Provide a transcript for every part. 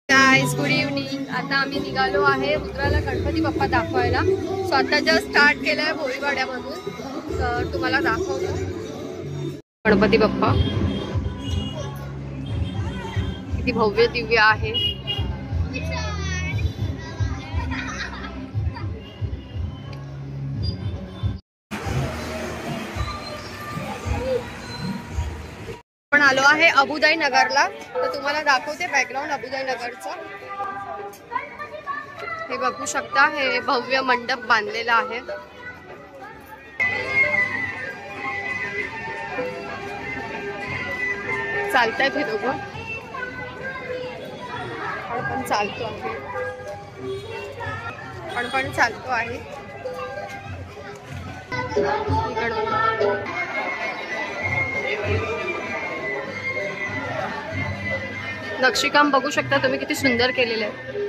Guys good evening. आता आम्ही निघालो आहे रुद्राला गणपती बाप्पा दाखवायला। सो आता जस्ट स्टार्ट केलाय भोईवाड्यामधून, तर तुम्हाला दाखवतो गणपती बाप्पा किती भव्य दिव्य आहे। आपण आलो आहे अबुदाई नगरला, तर तुम्हाला दाखवते बॅकग्राऊंड अबुदाई नगरचं। हे बघू शकता, हे भव्य मंडप बांधलेला आहे। चालतंय हे दोघं, आपण चालतो आहे, आपण चालतो आहे। नक्षीकाम बघू शकता तुम्ही, किती सुंदर केलेलं आहे।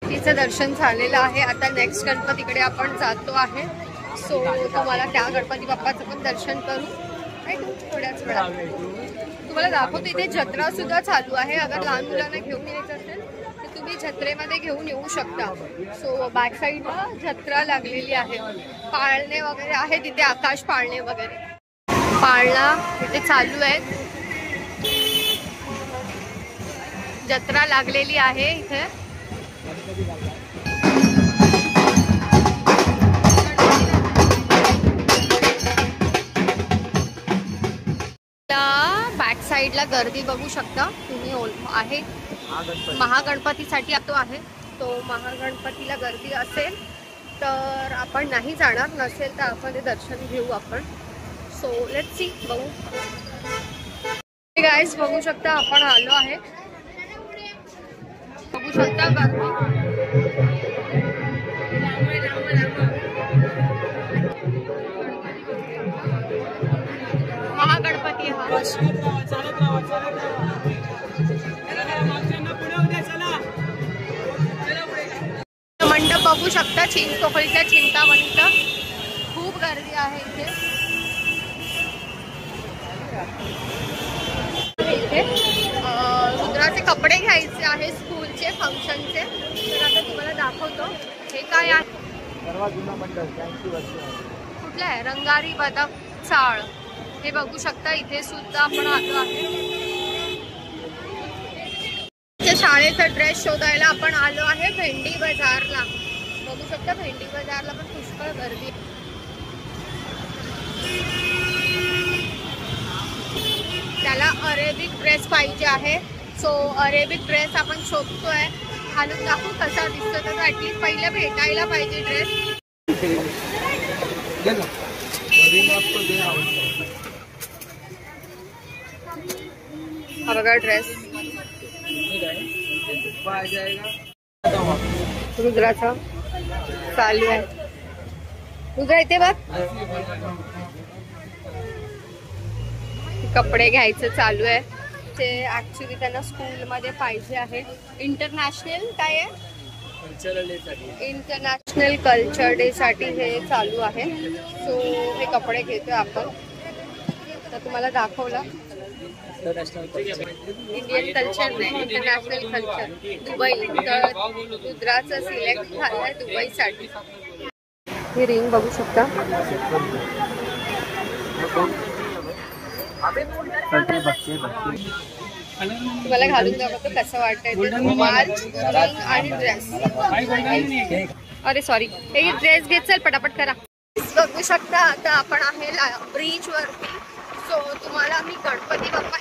तिचं दर्शन झालेलं आहे। आता नेक्स्ट गणपतीकडे आपण जातो आहे। सो तुम्हाला त्या गणपती बाप्पाचं पण दर्शन करू थोड्याच वेळात। तुम्हाला दाखवतो इथे जत्रा सुद्धा चालू आहे। अगर लहान मुलांना घेऊन यायचं असेल तर तुम्ही जत्रेमध्ये घेऊन येऊ शकता। सो बॅक साईडला जत्रा लागलेली आहे, पाळणे वगैरे आहे तिथे, आकाश पाळणे वगैरे पाळणा तिथे चालू आहेत। जत्रा लागलेली आहे इथे। बॅक साईडला गर्दी बघू शकता तुम्ही आहे। महागणपतीसाठी तो आहे, तो महागणपतीला गर्दी असेल तर आपण नाही जाणार, नसेल तर आपण ते दर्शन घेऊ आपण। सो लेट्स सी, बघू गाइस, बघू शकता आपण आलो आहे, बघू शकता महागणपती हा मंडप बघू शकता, चिंचपोकळीच्या चिंतामणीचा खूप गर्दी आहे इथे। रुद्राचे कपडे घ्यायचे आहे स्कूलचे फंक्शनचे, तर आता तुम्हाला दाखवतो। हे काय आहे, कुठलं आहे, रंगारी बदक चाळ, हे बघू शकता। इथे सुद्धा आपण आलो आहे। शाळेचा ड्रेस शोधायला आपण आलो आहे भेंडी बाजारला, बघू शकता भेंडी बाजारला पण पुष्कळ गर्दी। त्याला अरेबिक ड्रेस पाहिजे आहे, सो अरेबिक ड्रेस आपण शोधतोय। घालून दाखवू कसा दिसतो, तर ऍटलीस्ट पहिले भेटायला पाहिजे ड्रेस। हा बघा ड्रेस रुद्राचा चालू आहे। रुद्रा इथे बघ, कपडे घ्यायचं चालू आहे। ते ऍक्च्युली त्यांना स्कूलमध्ये पाहिजे आहे। इंटरनॅशनल काय आहे, इंटरनॅशनल कल्चर डे साठी हे चालू आहे। सो हे कपडे घेतोय आपण, तर तुम्हाला दाखवलं इंडियन कल्चर नाही, इंटरनॅशनल कल्चर दुबई, तर रुद्राचं सिलेक्ट झालंय दुबईसाठी। हे रिंग बघू शकता, तुम्हाला घालून दाखवतो कसं वाटतंय ते। रुमाल, रिंग आणि ड्रेस, अरे सॉरी, हे ड्रेस घेत चल पटापट करा। बघू शकता आता आपण आहे ब्रिज वरती। सो तुम्हाला मी गणपती बाप्पा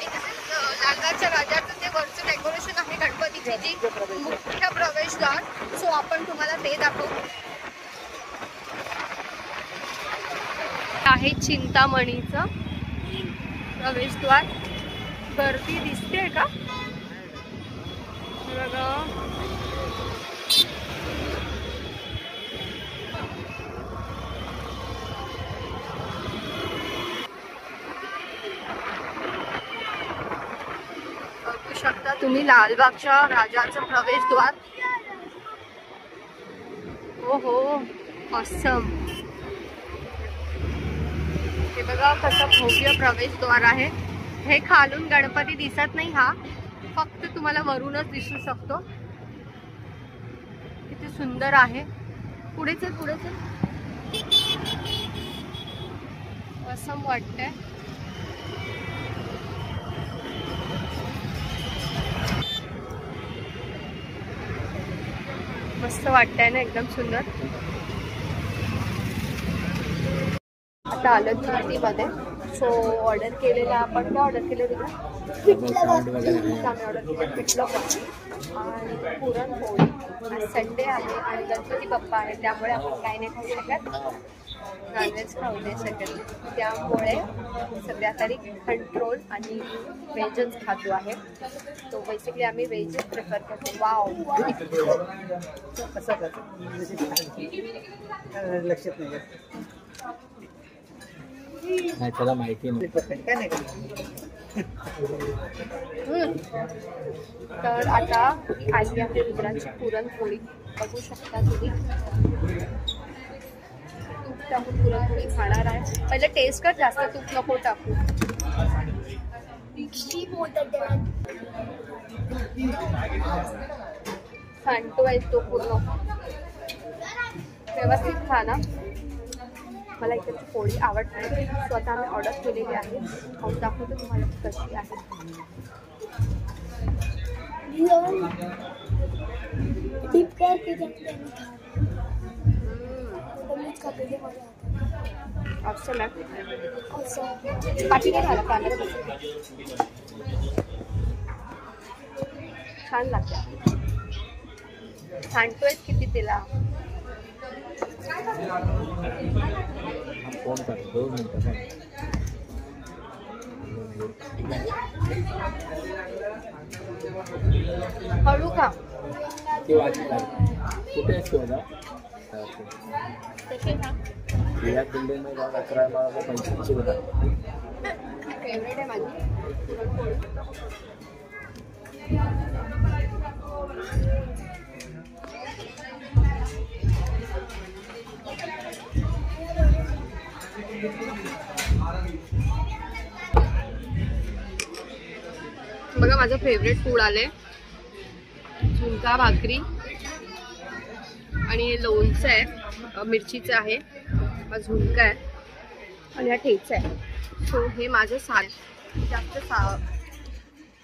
लालबागच्या राजाचं ते वरचं डेकोरेशन आहे, गणपतीची जी मुख्य प्रवेशद्वार, सो आपण तुम्हाला ते दाखवू। आहे चिंतामणीचं प्रवेशद्वार, गर्दी दिसते का बघा। तुम्ही लालबागच्या राजाचं प्रवेशद्वार. हो हो ऑसम. हे बघा कसं भव्य प्रवेशद्वार आहे. हे खालून गणपती दिसत नाही, हा फक्त तुम्हाला वरूनच दिसू शकतो. किती सुंदर आहे. पुढे चल पुढे चल. ऑसम वाटतंय. मस्त वाटतंय ना, एकदम सुंदर. आता आलं मध्ये. सो ऑर्डर केलेला आपण. काय ऑर्डर केलं तुला? ऑर्डर केलं पिठलं आणि पुरणपोळी. आज संडे आहे आणि गणपती बाप्पा आहे, त्यामुळे आपण काही नाही खाऊ शकत, नॉनव्हेज खाऊ नाही शकत. त्यामुळे सध्या तरी कंट्रोल आणि व्हेजच खातो आहे. तो बेसिकली आम्ही व्हेजच प्रिफर करतो. वाव कसं लक्षात नाही त्याला माहिती नाही. तर आता आली आहे रुद्राची पुरणपोळी. बघू शकता तुम्ही. तूप टाकून पुरणपोळी खाणार आहे. पहिले टेस्ट कर, जास्त तूप नको टाकू. सांडतोय तो पूर्ण. व्यवस्थित खा ना. मला इकडची पोळी आवडते. स्वतः आम्ही ऑर्डर केलेली आहे. खाऊन दाखवतो तुम्हाला कशी आहे. पाठी नाही झाला कॅमेरा बसून. छान लागते. सांडतोय किती तिला. फोन कर 2 मिनिटं. हळू का कुठे असतो ना या बिल्डिंग मध्ये 11 मला 85 होता. फेवरेट आहे माझी. बघा माझं फेवरेट फूड आले. झुणका भाकरी आणि लोणचं आहे, मिरचीचं आहे, हा झुणका आहे आणि हा ठेचा आहे. सो हे माझं जास्त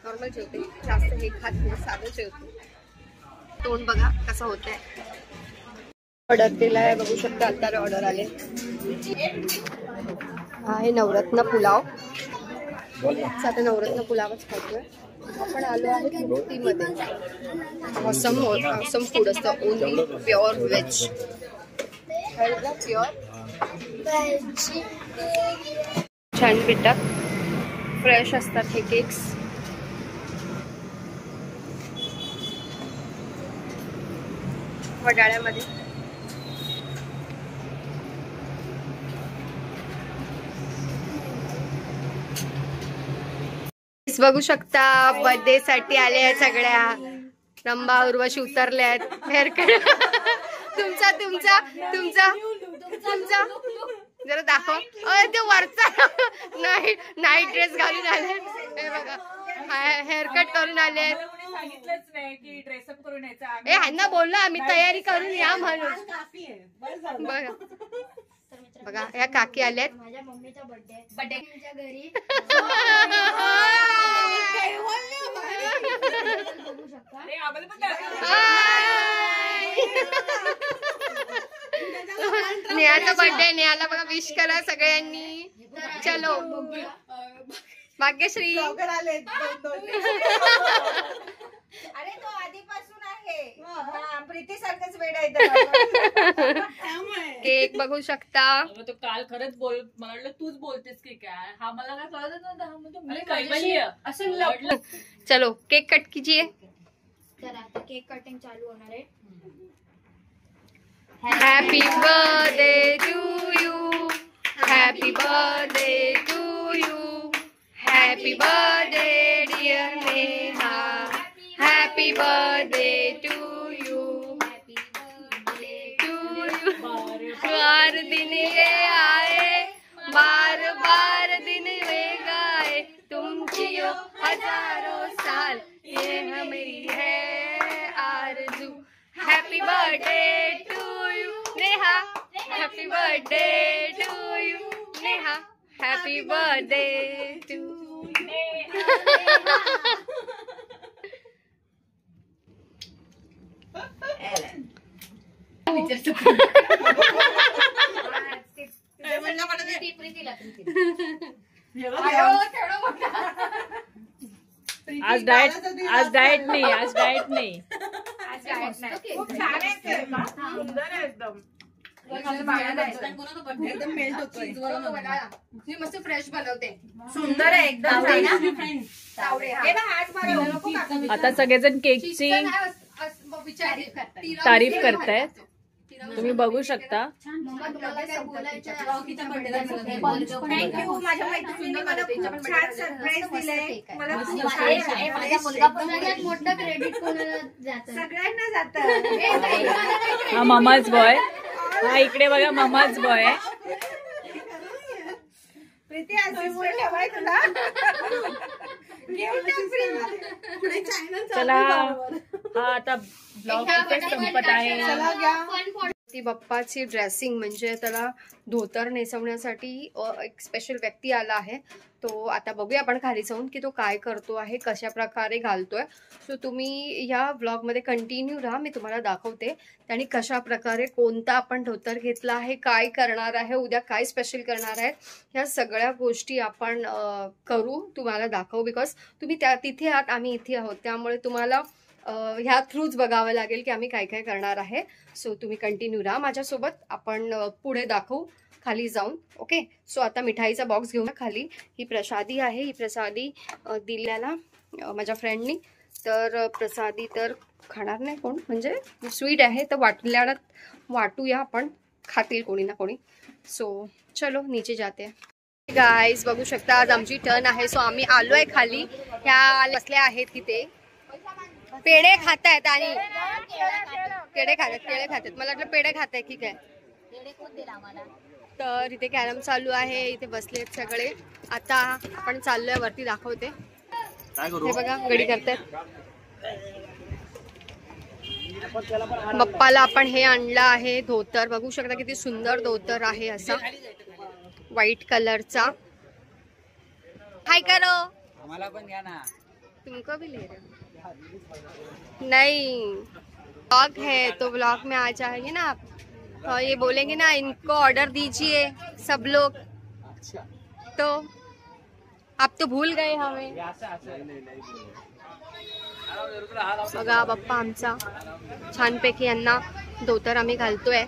नॉर्मल जेवते, जास्त हे खात नाही, साधं जेवते. तोंड बघा कसं होतंय. ऑर्डर केला आहे, बघू शकता. आता ऑर्डर आले. हा आहे नवरत्न पुलाव. आता नवरत्न पुलावच खातोय आपण. आलो आहे मूर्तीमध्ये. ऑसम फूड असतं. Only pure veg. प्युअर छान भेटतात. फ्रेश असतात हे केक्स. वडाळ्यामध्ये बघू शकता. बर्थडे साठी आले आहेत सगळ्या. रंबा उर्वशी उतरल्या आहेत. हेअरकट तुमचा तुमचा तुमचा तुमचा जरा दाखव. ते वरचा नाईट ड्रेस घालून आले. हे बघा हेअरकट करून आले. ह्यांना बोललो आम्ही तयारी करून या म्हणून. बघा बघा या काकी आल्यात. माझ्या मम्मीचा बर्थडे घरी. नेहाचा बर्थडे. नेहाला बघा विश करा सगळ्यांनी. चलो भाग्यश्री. अरे तो आधीपासून आहे. प्रीती सारखंच वेळ आहे. केक बघू शकता. तो काल खरंच बोल मला वाटलं तूच बोलतेस की काय. हा मला काय कळत नव्हतं. चलो केक कट कीजिए. चला आता केक कटिंग चालू होणार आहे. Happy birthday to you. Happy birthday to you. Happy birthday dear Neha. Happy birthday to you, बार दिन ये आए, बार बार दिन ये गाए, तुम जियो हजारों साल, ये हमारी है आरज़ू। Happy birthday to you Neha, happy birthday to you Neha, happy birthday to आज डाएट नाही, आज डाएट नाही. खूप छान आहे ते. सुंदर आहे एकदम. एकदम मेल्ट होतोय. मी मस्त फ्रेश बनवते. सुंदर आहे एकदम. हे बघ, आज मला नको काका. आता सगळेजण केकची तारीफ करतायत, तुम्ही बघू शकता. थँक्यू माझ्या मैत्रिणीने मला खूप छान सरप्राईज दिलंय. मला खूप छान सगळ्यात मोठं क्रेडिट कोणाला जातं? सगळ्यांना जातं. हा ममाज बॉय, हा इकडे बघा ममाज बॉय आहे. प्रीती असिस्टंट हवाय तुला. चला हा आता ब्लॉग इथे संपत आहे. ती बाप्पाची ड्रेसिंग म्हणजे त्याला धोतर नेसवण्यासाठी एक स्पेशल व्यक्ती आला आहे. तो आता बघूया आपण खाली जाऊन की तो काय करतो आहे, कशा प्रकारे घालतोय. सो तुम्ही या व्लॉगमध्ये कंटिन्यू राहा, मी तुम्हाला दाखवते आणि कशा प्रकारे कोणता आपण धोतर घेतला आहे, काय करणार आहे, उद्या काय स्पेशल करणार आहे, ह्या सगळ्या गोष्टी आपण करू, तुम्हाला दाखवू. बिकॉज तुम्ही तिथे आहात, आम्ही इथे आहोत, त्यामुळे तुम्हाला ह्या थ्रूच बघावं लागेल की आम्ही काय काय करणार आहे. सो तुम्ही कंटिन्यू राहा माझ्यासोबत, आपण पुढे दाखवू खाली जाऊन. ओके, सो आता मिठाईचा बॉक्स घेऊन खाली. ही प्रसादी आहे, ही प्रसादी दिल्याला माझ्या फ्रेंडनी. तर प्रसादी तर खाणार नाही कोण, म्हणजे स्वीट आहे तर वाटूया आपण, खातील कोणी ना कोणी. सो चलो नीचे जाते. गाईज बघू शकता आज आमची टर्न आहे. सो आम्ही आलोय खाली, ह्या बसल्या आहेत तिथे, पेढे खात आहेत आणि केळे खातात. मला वाटलं पेढे खात आहे की काय. तर इथे कॅरम चालू आहे, इथे बसलेत सगळे. आता आपण चाललोय वरती, दाखवते. हे बघा गडी करतात. बाप्पाला आपण हे आणलं आहे धोतर, बघू शकता किती सुंदर धोतर आहे, असा व्हाईट कलरचा. हाय करो, आम्हाला पण घ्या ना. तुमको भी ले रहे नहीं, ब्लॉग है तो ब्लॉग में आ जाएंगे ना आप, तो ये बोलेंगे ना इनको ऑर्डर दीजिए सब लोग, तो आप तो भूल गए हमें. बघा बाप्पा आमचा छानपैकी यांना धोतर आम्ही घालतोय.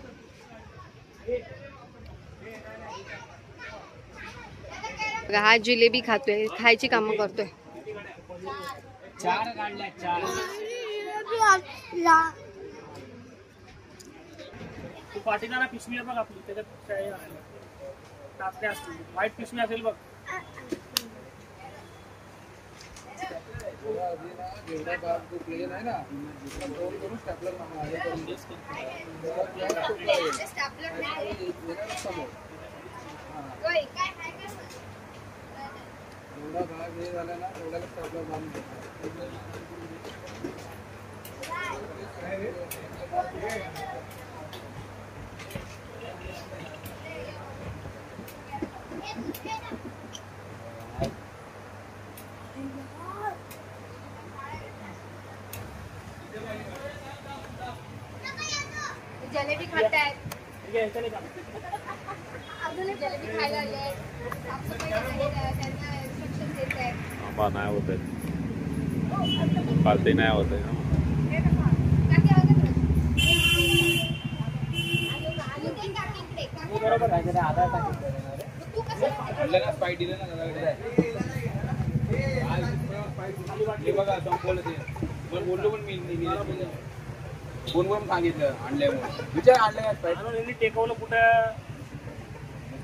बघा हा जिलेबी खातोय, खायची कामं करतोय. चार काढल्या, चार. तू पाठीला पिशवी बघ आपली, त्याच्यात टाकल्या असतील, व्हाईट पिशवी असेल बघ. एवढा भाग जो प्लेन आहे ना, दोन करून स्टॅपलर एवढा भाग हे झाला ना, एवढ्याला स्टॅपलर बांधून. जलेबी खातायत, जलेबी खायला आले, साफसफाई त्यांना इन्स्ट्रक्शन देत आहेत. नाही होत आहे, पार्टी नाही होत आहे. बरोबर आहे, त्याने आधार टाकितलं ना, स्पाईट दिलं ना हे बघा संपवलं ते. पण बोललो पण मी फोन करून सांगितलं आणल्यामुळे, विचार आणलं स्पाईट टेकवलं कुठं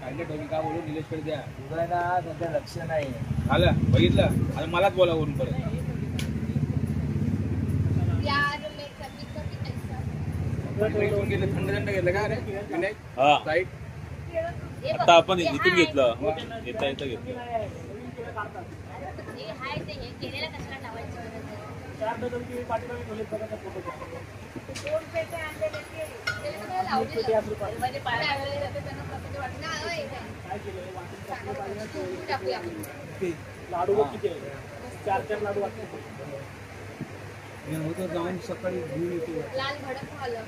काढलं ठेवली का बोलून निलेशकडे द्या. ना त्यांचं लक्ष नाही. आलं बघितलं, आता मलाच बोला वरून परत. इथून गेलं थंड थंड घेतलं का रे विनायक हा साईड आता आपण इथून घेतलं येता येता घेतलं हे हाय ते हे केलेलं कशाला लावायचं गरज आहे? 4 डझन ती पाठीमागे ठेवलेत बघा त्या फोटोच्या. दोन पेटे आणलेले ते. ते सगळं लावलेलं. म्हणजे पाय लागलेले जाते त्यांना कसं वाटतं. नाही, होय, काय. काय केलंय वाटून टाकूया. लाडू बघ किती आहे 4 लाडू वाटते. जाऊन सकाळी घेऊन येतो लाल भडक झालं.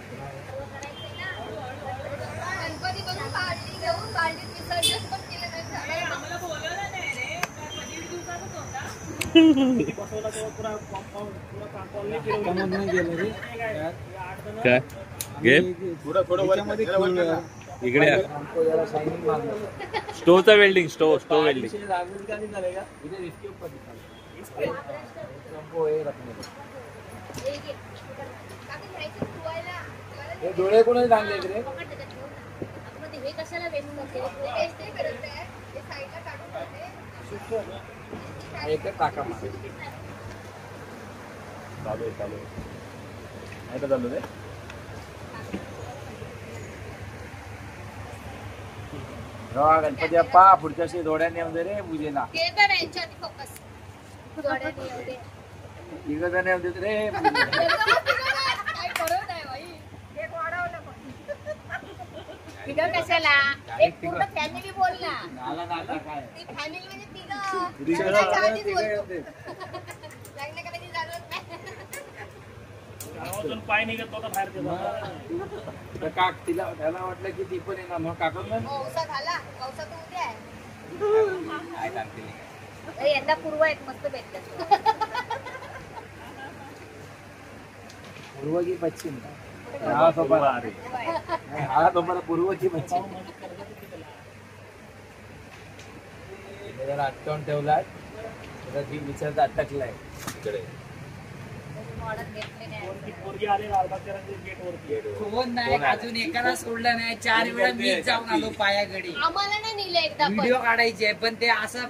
गणपती बघून बालदी घेऊन बालदीत विसर्जन पण केलं नाही झालं. आम्हाला बोलवलं नाही रे काय 15 दिवसाचाच होता. बसवला तेव्हा पुरा कॉलनी फिरवली. नाही गेलं रे काय घे थोडं थोडं मध्ये इकडे स्टोवचा वेल्डिंग स्टोव वेल्डिंग हे घे. काकी घ्यायचं धुवायला. डोळे कोणाचे चांगले रे पकड त्याच्यात ठेव ना. आतमध्ये हे कशाला वेस्ट करते? ते वेस्ट नाही करत आहे. ते साईडला काढून ठेवते. एक टाका चालू आहे नाही का चालू रे गणपती बाप्पा पुढच्या वर्षी डोळ्याने येऊ दे रे पूजेला हे तर यांच्यात फोकस. जोड्याने येऊ दे. तिघजण येऊ देत रे काय करू नाही बाई. एक वाढवलं पण. तिघं कशाला? एक पूर्ण फॅमिली बोल ना. नाला काय ती फॅमिली म्हणजे तिघं. तिघं लग्नाच्या आधीच तिघं बोलतो. येऊ दे. लग्न करायची जरूरत नाही. गावातून पाय निघत नव्हता बाहेर ते जाता. तर काक तिला त्याला वाटलं की ती पण येणार मग काकून पावसा झाला. पावसा तर उद्या आहे. काय सांगते अरे, यंदा पूर्व आहेत मस्त भेटतात. पूर्व की पश्चिम हा सोबत हा तुम्हाला पूर्व की पश्चिम अटकावून ठेवलाय ती विचारता अटकलाय इकडे मॉडर्न घेतले नाही. ती पोरगी आली लालबागच्या गेट वरती. कोण नाही अजून एकाला सोडलं नाही 4 वेळा मी जाऊन आलो पायागडी आम्हाला नाही नेलं एकदा पण. व्हिडिओ काढायचे पण ते असं